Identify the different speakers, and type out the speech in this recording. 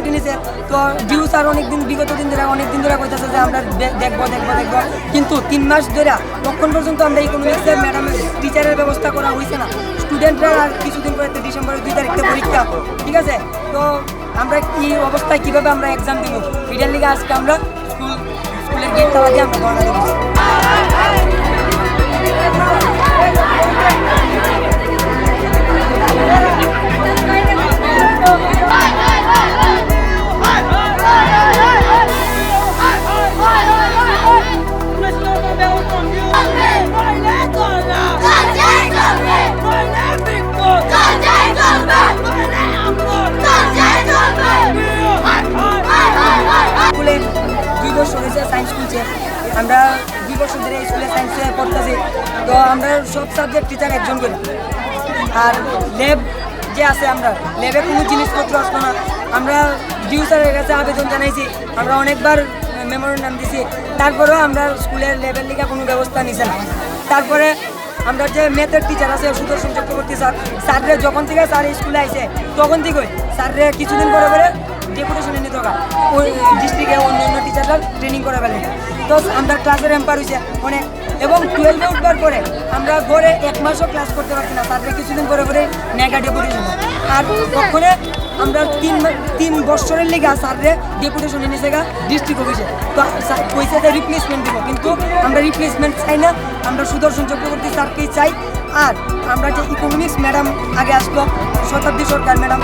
Speaker 1: ছুটি নিছে। তো ডিউ স্যার বিগত দিন ধরে কইতাছে যে আমরা দেখবো, কিন্তু 3 মাস ধরে তখন পর্যন্ত আমরা ইকোনমিক্সের ম্যাডামের টিচারের ব্যবস্থা করা হয়েছে না। স্টুডেন্টরা আর কিছুদিন পরে ডিসেম্বরের 2 তারিখে পরীক্ষা, ঠিক আছে? তো আমরা কি অবস্থায় কীভাবে আমরা এক্সাম দিব, এটার লিগে আজকে আমরা স্কুলের গেট তালা দিয়ে আমরা ধর্ণা দিচ্ছি। স্কুলে 2 বছর হয়েছে সায়েন্স স্কুলছে, আমরা 2 বছর ধরে স্কুলে সায়েন্সে পড়তেছি। তো আমরা সব সাবজেক্ট টিচার একজন করি। আর ল্যাব যে আছে, আমরা ল্যাবে কোনো জিনিসপত্র আসলো না। আমরা ডিউ স্যারের কাছে আবেদন জানাইছি, আমরা অনেকবার মেমোরেন্ডাম দিছি, তারপরেও আমরা স্কুলের লেভেল লিগে কোনো ব্যবস্থা নিছে না। তারপরে আমরা যে ম্যাথের টিচার আছে সুদর্শন চক্রবর্তী স্যাররে যখন থেকে স্যার স্কুলে আইছে তখন থেকেই স্যাররে কিছুদিন পরে ডেপুটেশনে নিতে হবে, ওই ডিস্ট্রিক্টে অন্য টিচাররা ট্রেনিং করে ফেলে। তো আমরা ক্লাসের এম্পার হয়েছে অনেক, এবং 12-এ উঠবার পরে আমরা ঘরে 1 মাসও ক্লাস করতে পারছি না, স্যাররে কিছুদিন পরে নেগা ডেপুটেশন। আর তখন আমরা 3 বছরের লেগে স্যাররে ডেপুটেশন এনেছে ডিস্ট্রিক্ট অফিসে। তো পয়সা দিয়ে রিপ্লেসমেন্ট দিব, কিন্তু আমরা রিপ্লেসমেন্ট চাই না, আমরা সুদর্শন চক্রবর্তী স্যারকেই চাই। আর আমরা যে ইকোনমিক্স ম্যাডাম আগে আসলো, শতাব্দী সরকার ম্যাডাম,